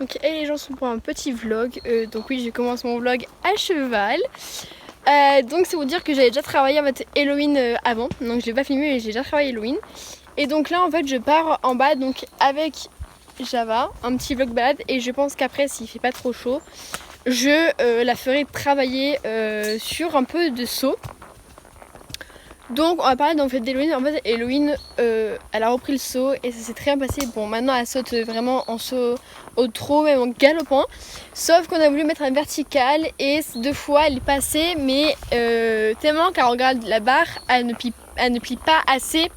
Donc les gens sont pour un petit vlog, donc oui je commence mon vlog à cheval. Donc c'est pour dire que j'avais déjà travaillé en fait Halloween avant, donc je l'ai pas filmé mais j'ai déjà travaillé Halloween. Et donc là en fait je pars en bas donc avec Java, un petit vlog balade, et je pense qu'après s'il fait pas trop chaud, je la ferai travailler sur un peu de saut. Donc on va parler d'en fait d'Halloween. En fait Halloween elle a repris le saut et ça s'est très bien passé. Bon maintenant elle saute vraiment en saut au trot, même en galopant. Sauf qu'on a voulu mettre un vertical et 2 fois elle est passée, mais tellement qu'elle regarde la barre, elle ne plie pas assez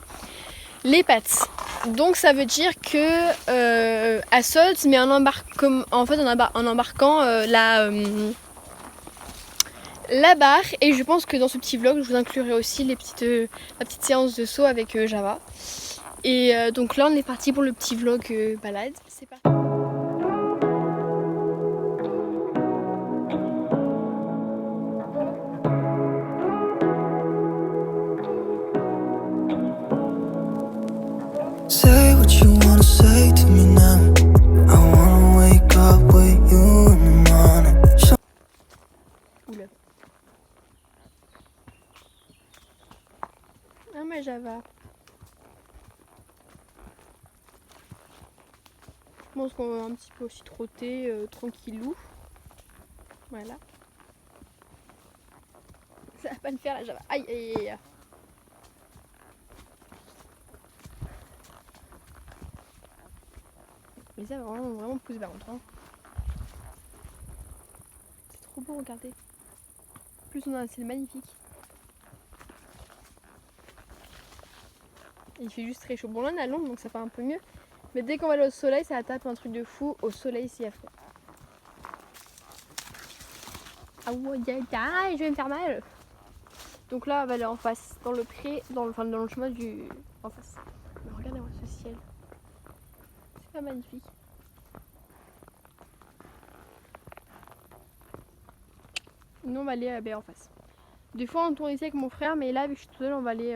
les pattes. Donc ça veut dire que elle saute, mais en embarquant la barre. Et je pense que dans ce petit vlog je vous inclurai aussi la petite séance de saut avec Java. Et donc là on est parti pour le petit vlog balade. C'est parti. Say what you wanna say to me now. I wanna wake up with you in the morning. Oula. Ah mais Java. Je pense qu'on va un petit peu aussi trotter tranquillou. Voilà. Ça va pas le faire là Java. Aïe aïe aïe. Mais ça va vraiment pousser par contre. Hein. C'est trop beau, regardez. En plus on a un ciel magnifique. Et il fait juste très chaud. Bon là on est à l'ombre donc ça fait un peu mieux. Mais dès qu'on va aller au soleil, ça va taper un truc de fou. Au soleil, c'est affreux. Ah ouais, je vais me faire mal. Donc là, on va aller en face, dans le pré, dans le chemin du... en face. Mais regardez-moi ce ciel. C'est pas magnifique. Nous, on va aller en face. Des fois, on tourne ici avec mon frère, mais là, vu que je suis toute seule, on va aller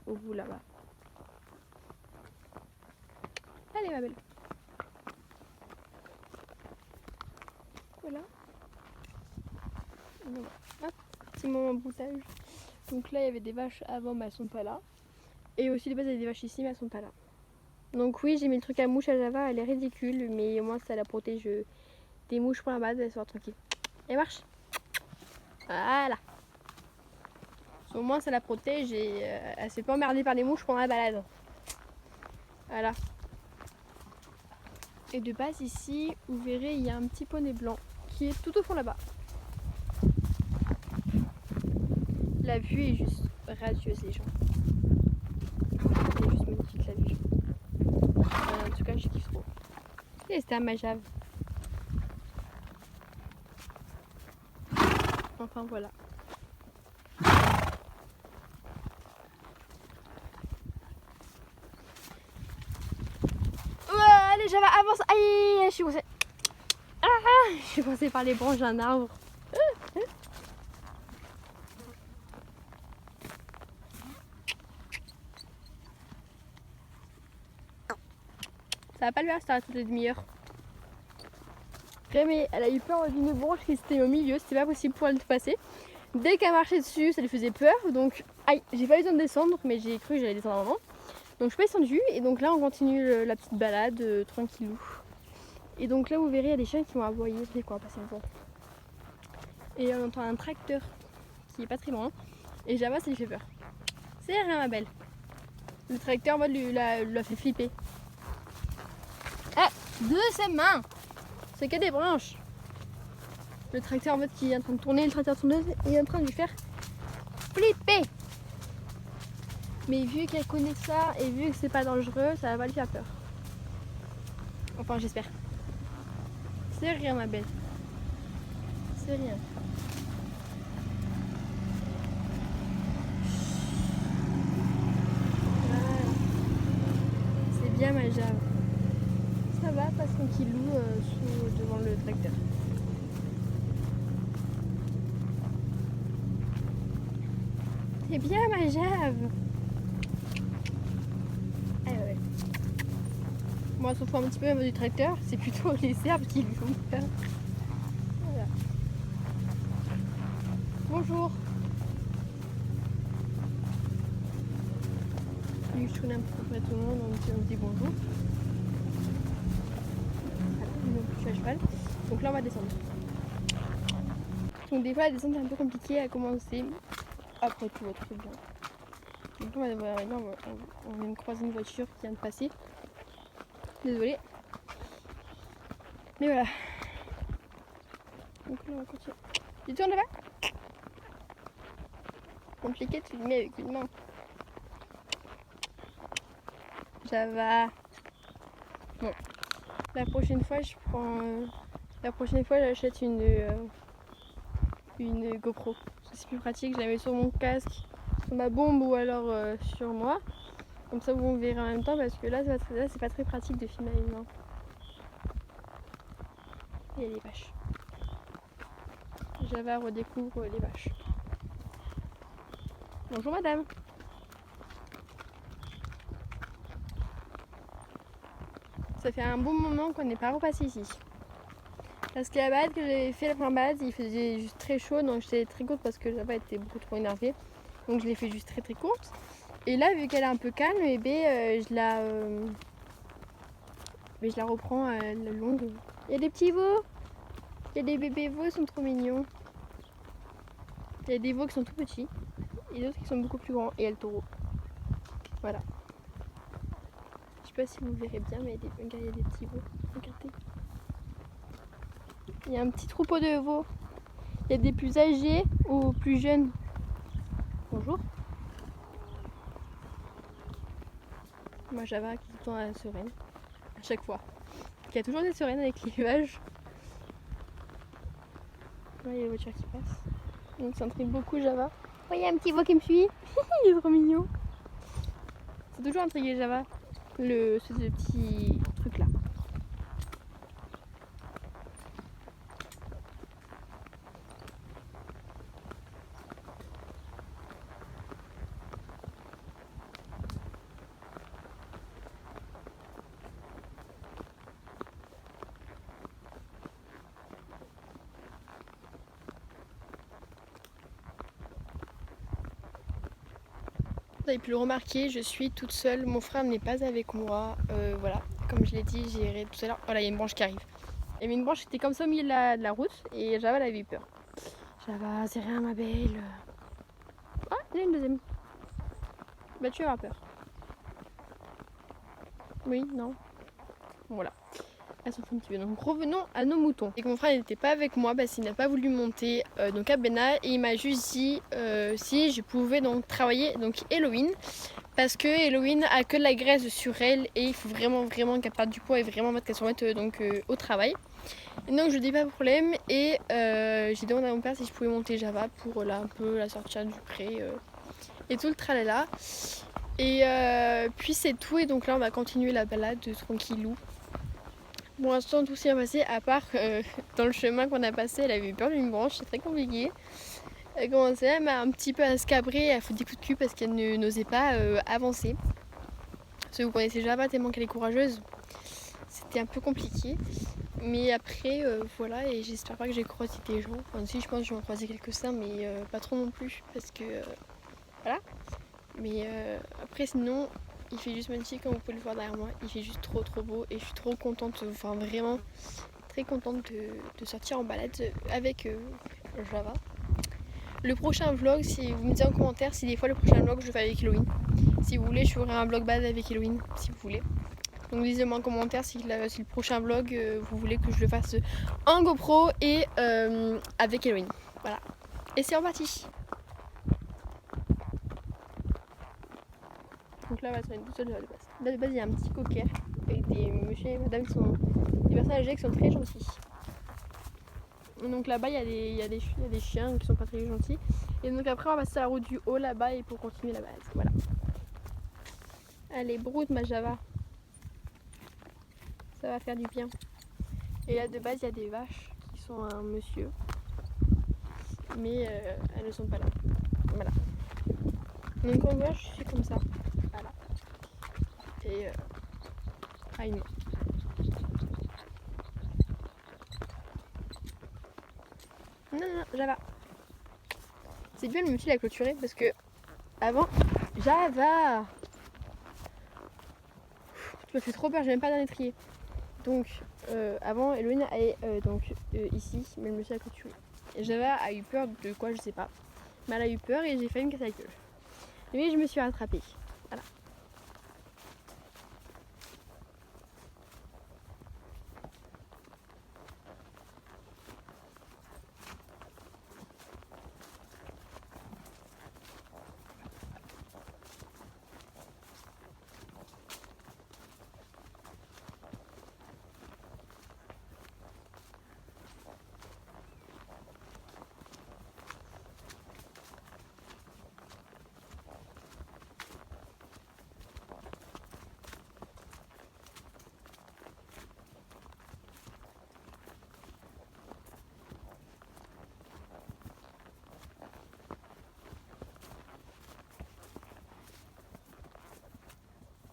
au bout là-bas. Allez, ma belle. Voilà. Hop, petit moment broutage. Donc là, il y avait des vaches avant, mais elles sont pas là. Et aussi, de base, il y avait des vaches ici, mais elles sont pas là. Donc oui, j'ai mis le truc à mouche à Java, elle est ridicule, mais au moins ça la protège des mouches pour la base, elle sera tranquille. Elle marche. Voilà. Au moins ça la protège et elle se fait pas emmerder par les mouches pendant la balade. Voilà. Et de base ici, vous verrez, il y a un petit poney blanc qui est tout au fond là-bas. La vue est juste radieuse les gens. Elle est juste magnifique la vue. En tout cas, je kiffe trop. Et c'était à ma Jave. Enfin voilà. Allez, Java, avance. Aïe, je suis coincée. Je suis coincée par les branches d'un arbre. Ça va pas le faire, ça toutes les demi-heures. Mais elle a eu peur d'une branche qui était au milieu, c'était pas possible pour elle de passer. Dès qu'elle marchait dessus, ça lui faisait peur. Donc, aïe, j'ai pas eu besoin de descendre, mais j'ai cru que j'allais descendre avant. Donc je suis pas descendue et donc là on continue la petite balade tranquillou. Et donc là vous verrez il y a des chiens qui vont aboyer dès qu'on va passer devant. Et on entend un tracteur qui est pas très loin. Et Java ça lui fait peur. C'est rien ma belle. Le tracteur en mode lui l'a fait flipper. Ah, de ses mains. C'est que des branches. Le tracteur en mode qui est en train de tourner, le tracteur tourneuse est en train de lui faire flipper. Mais vu qu'elle connaît ça et vu que c'est pas dangereux, ça va pas lui faire peur. Enfin j'espère. C'est rien ma belle. C'est rien. Voilà. C'est bien ma Jave. Ça va, passe tranquillou devant le tracteur. C'est bien ma Jave. Ah ouais. Bon, on s'en fout un petit peu du tracteur, c'est plutôt les herbes qui lui font peur. Voilà. Bonjour. Lui, je tourne un peu près tout le monde, on dit bonjour. Voilà, je suis à cheval. Donc là, on va descendre. Donc des fois, la descente est un peu compliquée à commencer. Après, tout va très bien. Donc on vient de croiser une voiture qui vient de passer. Désolée. Mais voilà. Donc là, on va continuer. Tu tournes là-bas? Compliqué, tu le mets avec une main. Java. Bon. La prochaine fois, j'achète une GoPro. C'est plus pratique, je la mets sur mon casque, sur ma bombe ou alors sur moi. Comme ça, vous me verrez en même temps parce que là, c'est pas très pratique de filmer à une main. Et les vaches. Java redécouvre les vaches. Bonjour madame. Ça fait un bon moment qu'on n'est pas repassé ici. Parce que la balade que j'avais fait, la première balade, il faisait juste très chaud, donc j'étais très courte parce que Java était beaucoup trop énervée. Donc je l'ai fait juste très courte. Et là, vu qu'elle est un peu calme, je la reprends le long de... Il y a des petits veaux. Il y a des bébés veaux, ils sont trop mignons. Il y a des veaux qui sont tout petits et d'autres qui sont beaucoup plus grands. Et il y a le taureau. Voilà. Je sais pas si vous verrez bien, mais il y a des petits veaux. Regardez. Il y a un petit troupeau de veaux. Il y a des plus âgés ou plus jeunes. Bonjour. Moi, Java qui est tout le temps à la sereine. À chaque fois. Il y a toujours des sereines avec l'élevage. Ouais, il y a les voitures qui passent. Donc ça intrigue beaucoup Java. Oh, il y a un petit veau qui me suit. Il est trop mignon. C'est toujours intrigué Java. Ce petit truc là. Vous avez pu le remarquer, je suis toute seule, mon frère n'est pas avec moi, voilà, comme je l'ai dit, j'irai tout à l'heure. Voilà, il y a une branche qui arrive. Il y avait une branche qui était comme ça au milieu de la route et Java elle avait eu peur. Java, c'est rien ma belle. Ah, il y a une deuxième. Bah tu vas avoir peur. Oui, non. Voilà. Elles s'en font un petit peu. Donc revenons à nos moutons. Et que mon frère n'était pas avec moi parce qu'il n'a pas voulu monter donc à Bena et il m'a juste dit si je pouvais donc travailler donc Halloween parce que Halloween a que de la graisse sur elle et il faut vraiment qu'elle perde du poids et vraiment qu'elle se remette donc au travail. Et donc je dis pas de problème et j'ai demandé à mon père si je pouvais monter Java pour un peu la sortir du pré et tout le tralala. Et puis c'est tout et donc là on va continuer la balade tranquillou. Pour l'instant tout s'est bien passé à part dans le chemin qu'on a passé elle avait eu peur d'une branche, c'est très compliqué. Elle commençait même un petit peu à se cabrer, elle fait des coups de cul parce qu'elle n'osait pas avancer. Parce que vous connaissez Java tellement qu'elle est courageuse, c'était un peu compliqué. Mais après voilà et j'espère pas que j'ai croisé des gens. Enfin si je pense que je vais en croiser quelques-uns mais pas trop non plus parce que voilà. Mais après sinon il fait juste magnifique comme vous pouvez le voir derrière moi, il fait juste trop beau et je suis trop contente, enfin vraiment très contente de sortir en balade avec Java. Le prochain vlog, si vous me dites en commentaire si des fois le prochain vlog je le fais avec Halloween. Si vous voulez je ferai un vlog balade avec Halloween si vous voulez. Donc dites-moi en commentaire si le prochain vlog vous voulez que je le fasse en GoPro et avec Halloween. Voilà. Et c'est reparti. Donc là, on va se mettre tout seul de base. Là, de base, il y a un petit cocker avec des monsieur et madame qui sont des personnes âgées qui sont très gentils. Donc là-bas, il y a des chiens qui sont pas très gentils. Et donc après, on va passer à la route du haut là-bas et pour continuer la balade. Voilà. Allez, broute ma Java. Ça va faire du bien. Et là, de base, il y a des vaches qui sont un monsieur. Mais elles ne sont pas là. Voilà. Donc quand moi, je suis comme ça. Voilà. Et non. Non, non, Java. C'est bien le multi à clôturer parce que avant, Java. Tu m'as fait trop peur, j'ai même pas d'un étrier. Donc, avant, Eloïne est ici, mais le monsieur a clôturé. Et Java a eu peur de quoi, je sais pas. Mais elle a eu peur et j'ai failli me casser la gueule. Mais je me suis rattrapée. Voilà.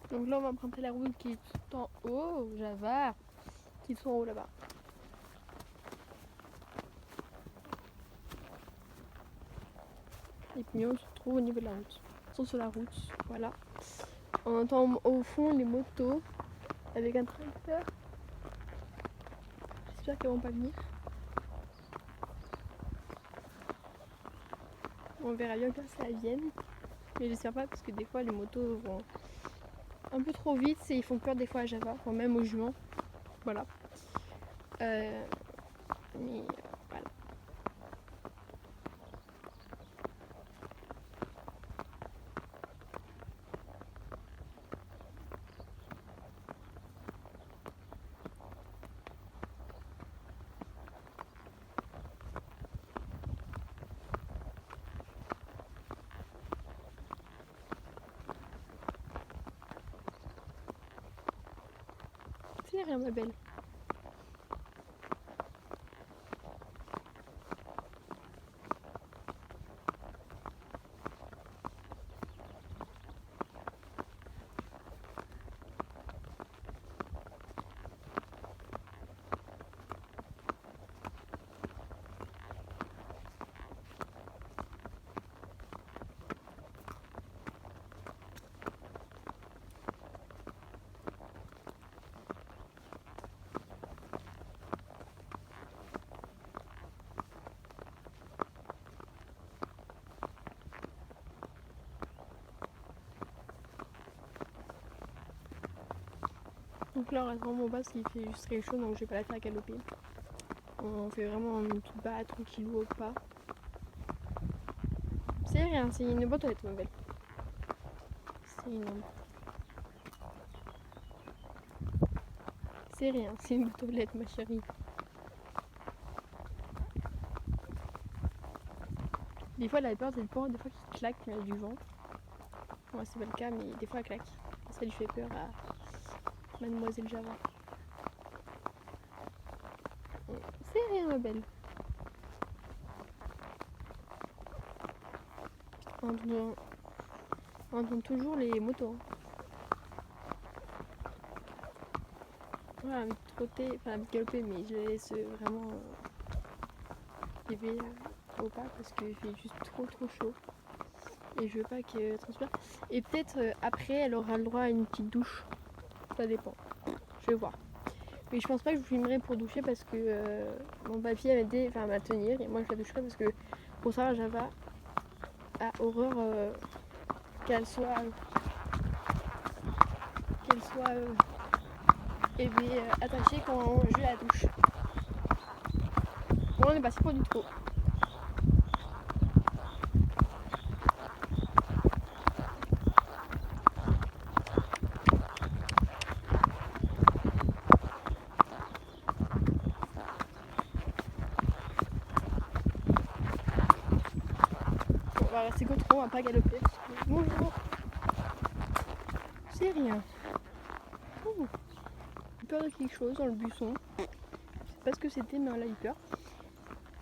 Donc là, on va emprunter la route qui est tout en haut, Java, qui est tout en haut là-bas. Les pignons se trouvent au niveau de la route. Ils sont sur la route, voilà. On entend au fond les motos avec un tracteur. J'espère qu'elles vont pas venir. On verra bien quand ça vienne. Mais j'espère pas parce que des fois les motos vont un peu trop vite et ils font peur des fois à Java, enfin même aux juments. Voilà. Mais voilà. C'est rien ma belle. Donc là on reste vraiment bas parce qu'il fait juste très chaud donc je vais pas la faire galoper. On fait vraiment un tout bas, tranquillou au pas. C'est rien, c'est une boîte aux lettres ma belle. C'est rien, c'est une boîte aux lettres ma chérie. Des fois elle a peur des portes, des fois qui claque quand il y a du vent. Moi c'est pas le cas mais des fois elle claque. Ça lui fait peur à Mademoiselle Java. C'est rien ma belle. On entend toujours les motos. Voilà, un petit côté, enfin un petit galopé, mais je laisse vraiment bébé au pas parce qu'il fait juste trop chaud. Et je veux pas qu'elle transpire. Et peut-être après elle aura le droit à une petite douche. Ça dépend. Je vais voir. Mais je pense pas que je vous filmerai pour doucher parce que mon papy m'a aidé à la tenir et moi je la doucherai parce que pour ça Java a horreur qu'elle soit attachée quand je la douche. Bon, on est passé pour du trop. On va rester trop, on va pas galoper. Bonjour. C'est rien. J'ai peur de quelque chose dans le buisson. Je sais pas ce que c'était, mais on a eu peur.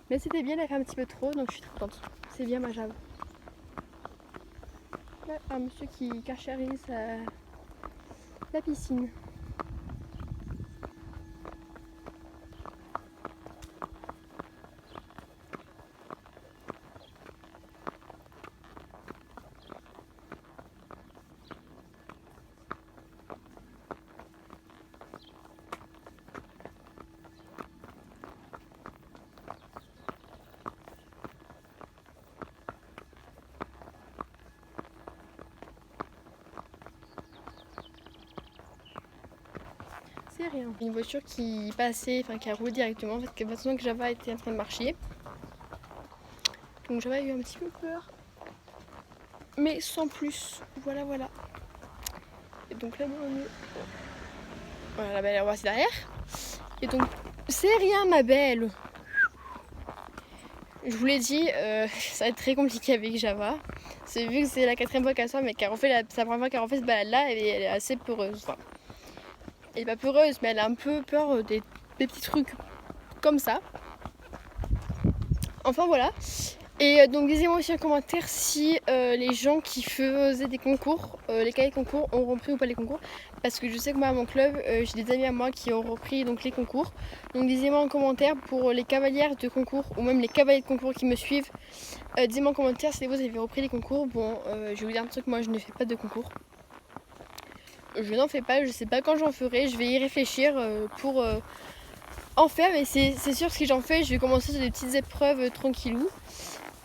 Mais c'était bien, elle a fait un petit peu trop, donc je suis très contente. C'est bien ma Java. Là, un monsieur qui carchérise la piscine. j'entendais rien. Une voiture qui passait, enfin qui a roulé directement, en fait, que maintenant que Java était en train de marcher. Donc Java a eu un petit peu peur. Mais sans plus. Voilà, voilà. Et donc là, voilà, la belle, elle voit derrière. Et donc, c'est rien, ma belle. Je vous l'ai dit, ça va être très compliqué avec Java. C'est vu que c'est la 4e fois qu'elle sort, mais qu'elle refait sa première fois qu'elle refait ce balade-là, elle est assez peureuse. Enfin, elle est pas peureuse, mais elle a un peu peur des petits trucs comme ça. Enfin voilà. Et donc dites-moi aussi en commentaire si les gens qui faisaient des concours, les cahiers de concours, ont repris ou pas les concours. Parce que je sais que moi à mon club, j'ai des amis à moi qui ont repris donc les concours. Donc dites-moi en commentaire pour les cavalières de concours ou même les cavaliers de concours qui me suivent. Dites-moi en commentaire si vous avez repris les concours. Bon, je vais vous dire un truc, moi je ne fais pas de concours. Je n'en fais pas, je sais pas quand j'en ferai. Je vais y réfléchir pour en faire. Mais c'est sûr que si j'en fais, je vais commencer sur des petites épreuves tranquillou.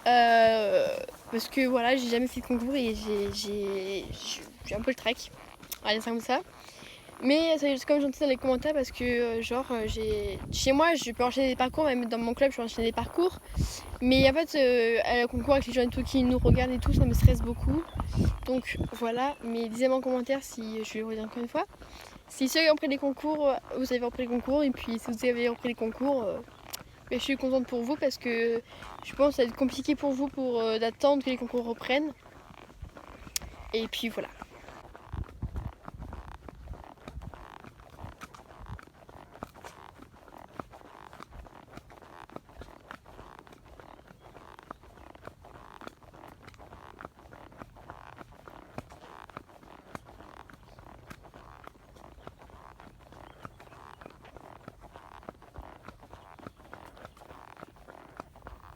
Parce que voilà, j'ai jamais fait de concours et j'ai un peu le trac. Allez, c'est comme ça. Mais c'est comme j'entends dans les commentaires parce que chez moi je peux enchaîner des parcours, même dans mon club je peux enchaîner des parcours. Mais en fait le concours avec les gens et tout qui nous regardent et tout, ça me stresse beaucoup. Donc voilà, mais dites-moi en commentaire si, je vais le redire encore une fois, si ceux qui ont pris les concours, vous avez repris les concours, et puis si vous avez repris les concours, je suis contente pour vous parce que je pense que ça va être compliqué pour vous d'attendre que les concours reprennent. Et puis voilà.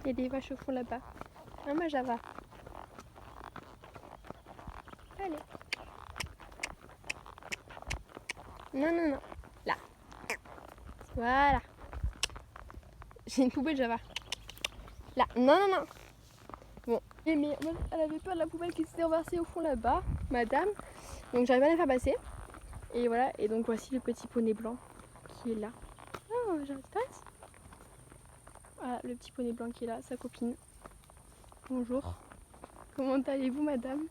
Il y a des vaches au fond là-bas. Ah, moi Java. Allez. Non, non, non. Là. Voilà. J'ai une poubelle Java. Là. Non, non, non. Bon. Et mais elle avait peur de la poubelle qui s'était renversée au fond là-bas, madame. Donc j'arrive à la faire passer. Et voilà. Et donc voici le petit poney blanc qui est là. Oh, j'arrête pas. Voilà, le petit poney blanc qui est là, sa copine. Bonjour. Comment allez-vous, madame?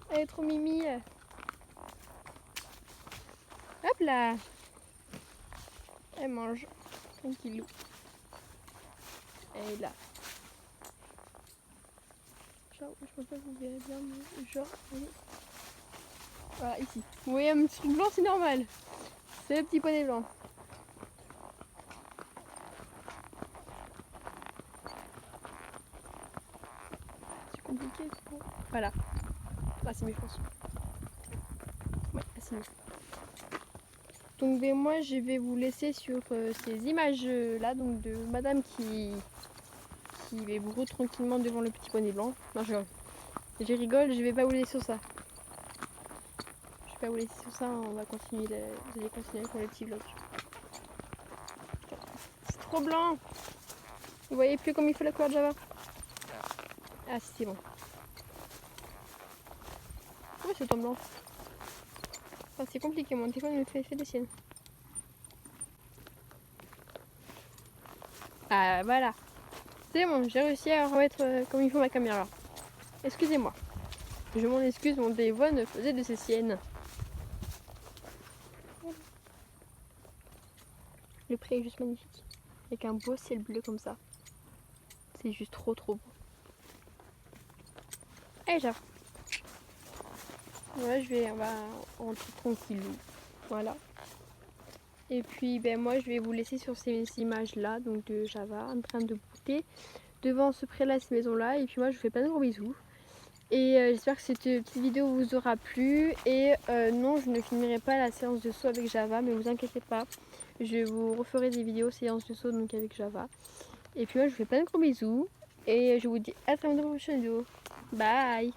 Elle est trop mimi. Hop là. Elle mange. Tranquillou. Elle est là. Genre, je pense pas que vous verrez bien, mais genre, allez. Voilà, ici. Vous voyez un petit truc blanc, c'est normal. C'est le petit poney blanc. Compliqué. Voilà. Ah, c'est mieux, je pense. Ouais, c'est mieux. Donc moi je vais vous laisser sur ces images là, donc de madame qui va bourrer tranquillement devant le petit poney blanc. Non, je rigole, je vais pas vous laisser sur ça. Je vais pas vous laisser sur ça, on va continuer, vous allez continuer avec le petit vlog. C'est trop blanc. Vous voyez plus comme il faut la couleur de Java? Ah si, c'est bon. Ouais, c'est ton blanc. Ah, c'est compliqué, mon téléphone il me fait des siennes. Ah voilà. C'est bon, j'ai réussi à remettre comme il faut ma caméra. Excusez-moi. Je m'en excuse, mon téléphone faisait de ses siennes. Le pré est juste magnifique. Avec un beau ciel bleu comme ça. C'est juste trop beau. Allez, j'arrive. Voilà, on va rentrer tranquille. Voilà. Et puis moi je vais vous laisser sur ces images là, donc de Java en train de brouter devant ce pré là, cette maison là. Et puis moi je vous fais plein de gros bisous. Et j'espère que cette petite vidéo vous aura plu. Et non, je ne filmerai pas la séance de saut avec Java, mais vous inquiétez pas. Je vous referai des vidéos séance de saut donc avec Java. Et puis moi je vous fais plein de gros bisous. Et je vous dis à très bientôt pour une prochaine vidéo. Bye.